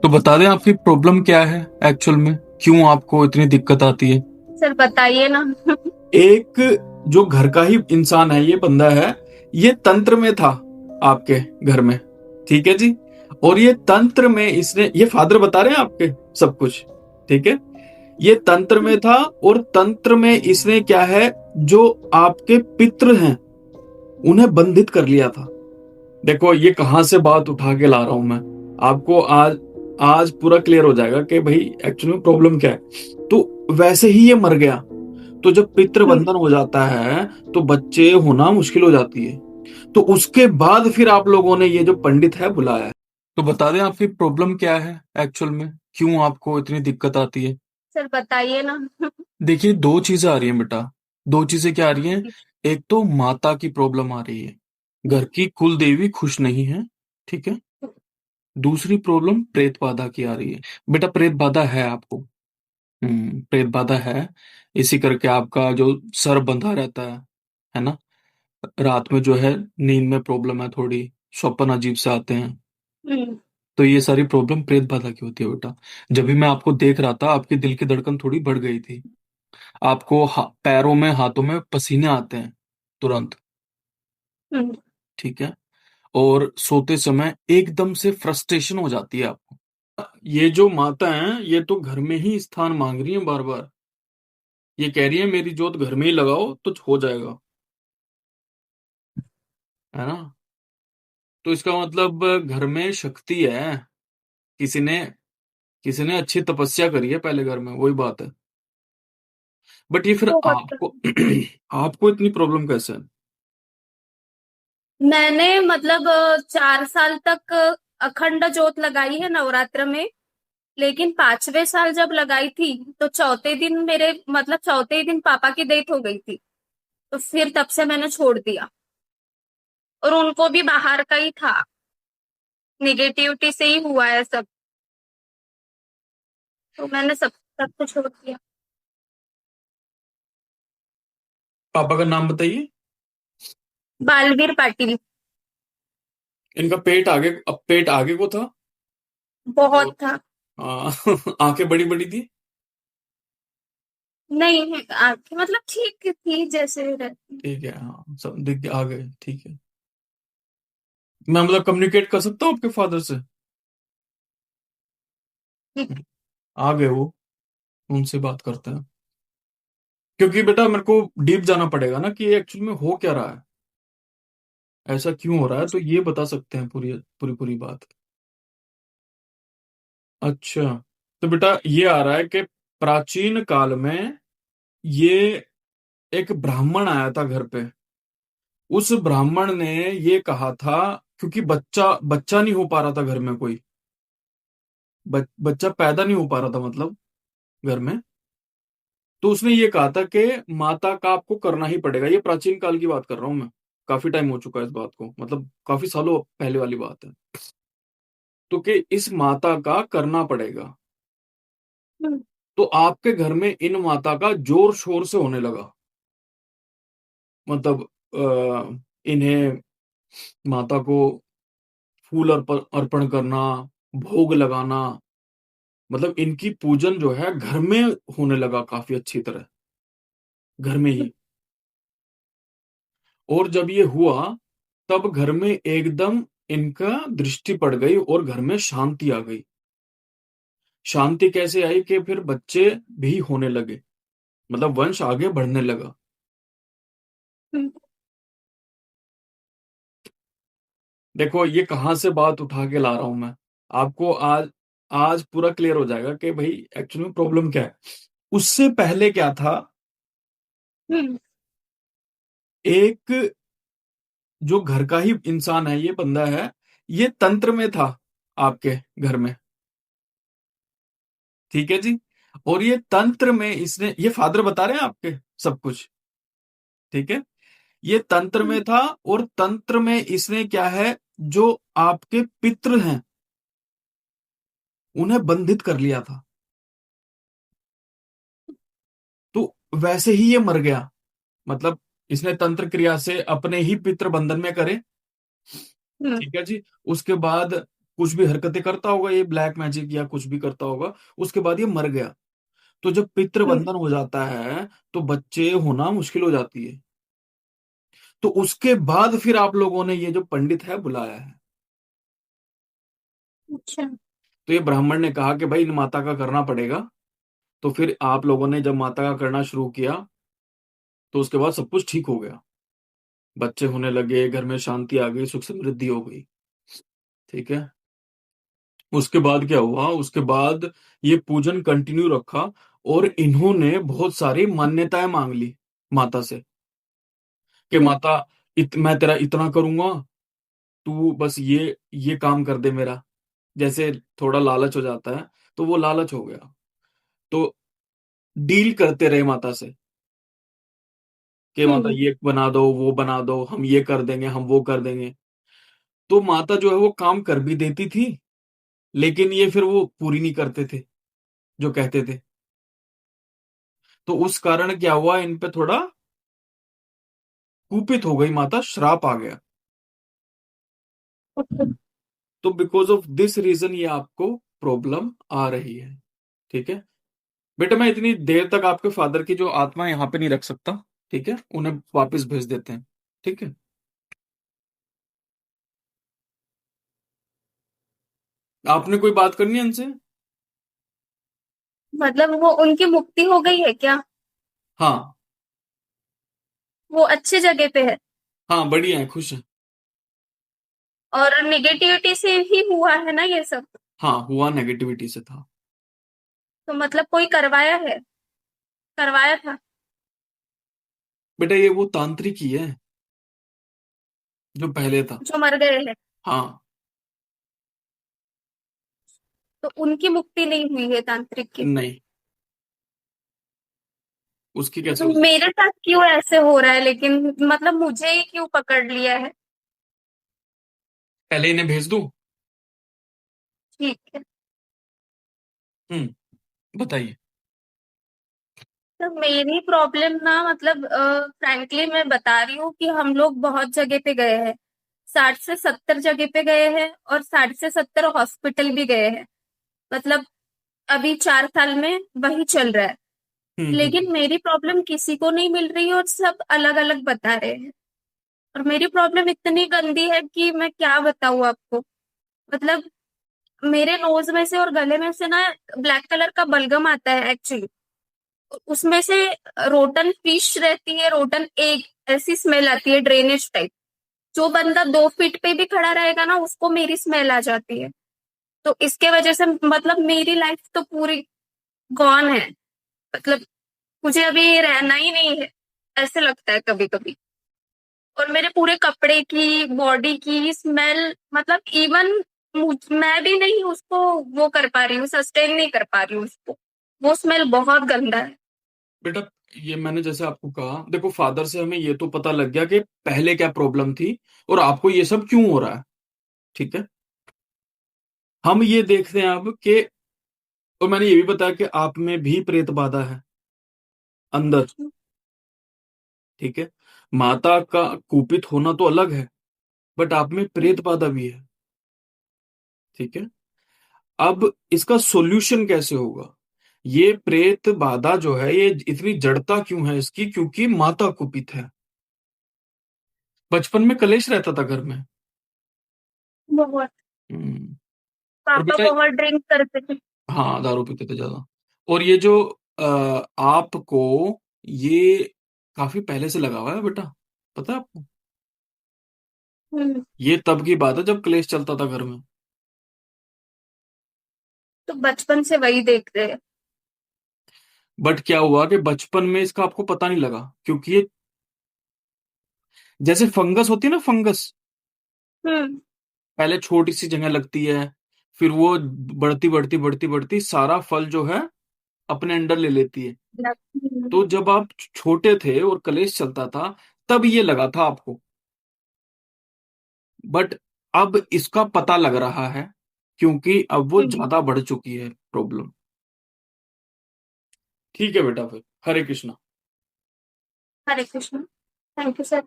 तो बता दें आपकी प्रॉब्लम क्या है एक्चुअल में, क्यों आपको इतनी दिक्कत आती है। सर बताइए ना। एक जो घर का ही इंसान है, ये बंदा है, ये तंत्र में था आपके घर में। ठीक है जी। और ये तंत्र में इसने, ये फादर बता रहे हैं आपके सब कुछ। ठीक है। ये तंत्र में था और तंत्र में इसने क्या है, जो आपके पितृ हैं उन्हें बंधित कर लिया था। देखो ये कहां से बात उठा के ला रहा हूं मैं आपको। आज आज पूरा क्लियर हो जाएगा कि भाई एक्चुअली में प्रॉब्लम क्या है। तो वैसे ही ये मर गया। तो जब पितृ बंधन हो जाता है तो बच्चे होना मुश्किल हो जाती है। तो उसके बाद फिर आप लोगों ने ये जो पंडित है बुलाया है। तो बता दें आपकी प्रॉब्लम क्या है एक्चुअल में, क्यों आपको इतनी दिक्कत आती है। सर बताइए ना। देखिए दो चीजें आ रही हैं बेटा। दो चीजें क्या आ रही हैं। एक तो माता की प्रॉब्लम आ रही है, घर की कुल देवी खुश नहीं है। ठीक है। दूसरी प्रॉब्लम प्रेत बाधा की आ रही है। बेटा प्रेत बाधा है आपको। प्रेत बाधा है। इसी करके आपका जो सर बंधा रहता है ना। रात में जो है नींद में प्रॉब्लम है थोड़ी, स्वप्न अजीब से आते हैं। हम्म। तो ये सारी प्रॉब्लम प्रेत बाधा की होती है बेटा। जब भी मैं आपको देख रहा था आपकी दिल की धड़कन थोड़ी बढ़ गई थी। आपको पैरों में हाथों में पसीने आते हैं तुरंत। हम्म। ठीक है। और सोते समय एकदम से फ्रस्ट्रेशन हो जाती है आपको। ये जो माता है ये तो घर में ही स्थान मांग रही है बार बार। ये कह रही है मेरी जोत घर में ही लगाओ तो हो जाएगा। है ना। तो इसका मतलब घर में शक्ति है। किसी ने किसी ने अच्छी तपस्या करी है पहले घर में, वही बात है। बट ये फिर बहुत। आपको आपको इतनी प्रॉब्लम कैसे है। मैंने मतलब 4 साल तक अखंड जोत लगाई है नवरात्र में। लेकिन 5वें साल जब लगाई थी तो चौथे दिन मेरे मतलब चौथे ही दिन पापा की डेथ हो गई थी। तो फिर तब से मैंने छोड़ दिया। और उनको भी बाहर का ही था। निगेटिविटी से ही हुआ है सब। तो मैंने सब कुछ छोड़ दिया। पापा का नाम बताइए। बालवीर पाटिल। इनका पेट आगे, अब पेट आगे को था। बहुत और था। आंखें बड़ी बड़ी थी। नहीं आंखें मतलब ठीक थी जैसे रहती। ठीक है, हाँ सब दिख गया, आ गए, ठीक है। मैं मतलब कम्युनिकेट कर सकता हूँ आपके फादर से। आ गए वो, उनसे बात करते हैं। क्योंकि बेटा मेरे को डीप जाना पड़ेगा ना कि एक्चुअली में हो क्या रहा है, ऐसा क्यों हो रहा है, तो ये बता सकते हैं पूरी पूरी पूरी बात। अच्छा। तो बेटा ये आ रहा है कि प्राचीन काल में ये एक ब्राह्मण आया था घर पे। उस ब्राह्मण ने ये कहा था, क्योंकि बच्चा बच्चा नहीं हो पा रहा था घर में कोई, बच्चा पैदा नहीं हो पा रहा था मतलब घर में। तो उसने ये कहा था कि माता का आपको करना ही पड़ेगा। ये प्राचीन काल की बात कर रहा हूं मैं। काफी टाइम हो चुका है इस बात को, मतलब काफी सालों पहले वाली बात है। तो कि इस माता का करना पड़ेगा। हम्म। तो आपके घर में इन माता का जोर शोर से होने लगा। मतलब इन्हें, माता को फूल अर्पण करना, भोग लगाना, मतलब इनकी पूजन जो है घर में होने लगा काफी अच्छी तरह, घर में ही। और जब ये हुआ तब घर में एकदम इनका दृष्टि पड़ गई और घर में शांति आ गई। शांति कैसे आई कि फिर बच्चे भी होने लगे, मतलब वंश आगे बढ़ने लगा। हम्म। देखो ये कहां से बात उठा के ला रहा हूं मैं आपको। आज आज पूरा क्लियर हो जाएगा कि भाई एक्चुअली में प्रॉब्लम क्या है। उससे पहले क्या था। हम्म। एक जो घर का ही इंसान है, ये बंदा है, ये तंत्र में था आपके घर में। ठीक है जी। और ये तंत्र में इसने, ये फादर बता रहे हैं आपके सब कुछ। ठीक है। ये तंत्र में था और तंत्र में इसने क्या है, जो आपके पितृ हैं उन्हें बंधित कर लिया था। तो वैसे ही ये मर गया। मतलब इसने तंत्र क्रिया से अपने ही पितृ बंधन में करे। हम्म। ठीक है जी। उसके बाद कुछ भी हरकतें करता होगा, ये ब्लैक मैजिक या कुछ भी करता होगा, उसके बाद ये मर गया। तो जब हम्म। पितृबंधन हो जाता है तो बच्चे होना मुश्किल हो जाती है। तो उसके बाद फिर आप लोगों ने ये जो पंडित है बुलाया है। अच्छा। तो ये ब्राह्मण ने कहा कि भाई इन माता का करना पड़ेगा। तो फिर आप लोगों ने जब माता का करना शुरू किया तो उसके बाद सब कुछ ठीक हो गया। बच्चे होने लगे, घर में शांति आ गई, सुख समृद्धि हो गई। ठीक है। उसके बाद क्या हुआ, उसके बाद ये पूजन कंटिन्यू रखा। और इन्होंने बहुत सारी मान्यताएं मांग ली माता से कि हम्म। माता, मैं तेरा इतना करूंगा, तू बस ये काम कर दे मेरा। जैसे थोड़ा लालच हो जाता है, तो वो लालच हो गया। तो डील करते रहे माता से कि माता हम्म। ये बना दो, वो बना दो, हम ये कर देंगे, हम वो कर देंगे। तो माता जो है वो काम कर भी देती थी, लेकिन ये फिर वो पूरी नहीं करते थे जो कहते थे। तो उस कारण क्या हुआ, इन पे थोड़ा कुपित हो गई माता, श्राप आ गया। अच्छा। तो बिकॉज ऑफ दिस रीजन ये आपको प्रॉब्लम आ रही है। ठीक है बेटा, मैं इतनी देर तक आपके फादर की जो आत्मा यहाँ पे नहीं रख सकता। ठीक है, उन्हें वापस भेज देते हैं। ठीक है। आपने कोई बात करनी है इनसे? मतलब वो उनकी मुक्ति हो गई है क्या? हाँ। वो अच्छी जगह पे है? हाँ बढ़िया है, खुश है। और निगेटिविटी से ही हुआ है ना ये सब? हाँ हुआ नेगेटिविटी से था। तो मतलब कोई करवाया है, करवाया था? बेटा ये वो तांत्रिक ही है जो पहले था। जो मर गए हैं? हाँ। तो उनकी मुक्ति नहीं हुई है तांत्रिक की? नहीं, उसकी कैसे तो हो सकती? मेरे साथ क्यों ऐसे हो रहा है लेकिन, मतलब मुझे ही क्यों पकड़ लिया है? पहले इन्हें भेज दूं? ठीक है। बताइए। तो मेरी प्रॉब्लम ना, मतलब फ्रैंकली मैं बता रही हूँ कि हम लोग बहुत जगह पे गए हैं। 60 से 70 जगह पे गए हैं और 60 से 70 हॉस्पिटल भी गए हैं। मतलब अभी 4 साल में वही चल रहा है। हम्म। लेकिन मेरी प्रॉब्लम किसी को नहीं मिल रही है और सब अलग अलग बता रहे हैं। और मेरी प्रॉब्लम इतनी गंदी है कि मैं क्या बताऊँ आपको। मतलब मेरे नोज में से और गले में से ना ब्लैक कलर का बलगम आता है एक्चुअली। उसमें से रोटन फिश रहती है, रोटन एग, ऐसी स्मेल आती है, ड्रेनेज टाइप। जो बंदा 2 फीट पे भी खड़ा रहेगा ना, उसको मेरी स्मेल आ जाती है। तो इसके वजह से मतलब मेरी लाइफ तो पूरी गॉन है। मतलब मुझे अभी रहना ही नहीं है, ऐसे लगता है कभी कभी। और मेरे पूरे कपड़े की, बॉडी की स्मेल, मतलब इवन मैं भी नहीं उसको वो कर पा रही हूँ, सस्टेन नहीं कर पा रही हूँ उसको। वो स्मेल बहुत गंदा है। बेटा ये मैंने जैसे आपको कहा, देखो फादर से हमें ये तो पता लग गया कि पहले क्या प्रॉब्लम थी और आपको ये सब क्यों हो रहा है। ठीक है। हम ये देखते हैं अब कि, और मैंने ये भी बताया कि आप में भी प्रेत बाधा है अंदर। ठीक है। माता का कुपित होना तो अलग है, बट आप में प्रेत बाधा भी है। ठीक है। अब इसका सॉल्यूशन कैसे होगा? ये प्रेत बाधा जो है, ये इतनी जड़ता क्यों है इसकी? क्योंकि माता कुपित है। बचपन में कलेश रहता था घर में। बहुत। हम्म। और पापा बेटा, बहुत ड्रिंक करते थे। हाँ दारू पीते थे ज्यादा। और ये जो आपको ये काफी पहले से लगा हुआ है बेटा, पता है आपको? हम्म। ये तब की बात है जब क्लेश चलता था घर में। तो बचपन से वही देख रहे हैं। बट क्या हुआ कि बचपन में इसका आपको पता नहीं लगा, क्योंकि ये जैसे फंगस होती है ना, फंगस हम्म। पहले छोटी सी जगह लगती है, फिर वो बढ़ती बढ़ती बढ़ती बढ़ती सारा फल जो है अपने अंडर ले लेती है। तो जब आप छोटे थे और कलेश चलता था, तब ये लगा था आपको। बट अब इसका पता लग रहा है, क्योंकि अब वो हम्म। ज्यादा बढ़ चुकी है प्रॉब्लम। ठीक है बेटा, फिर Hare Krishna. Hare Krishna. Thank you sir.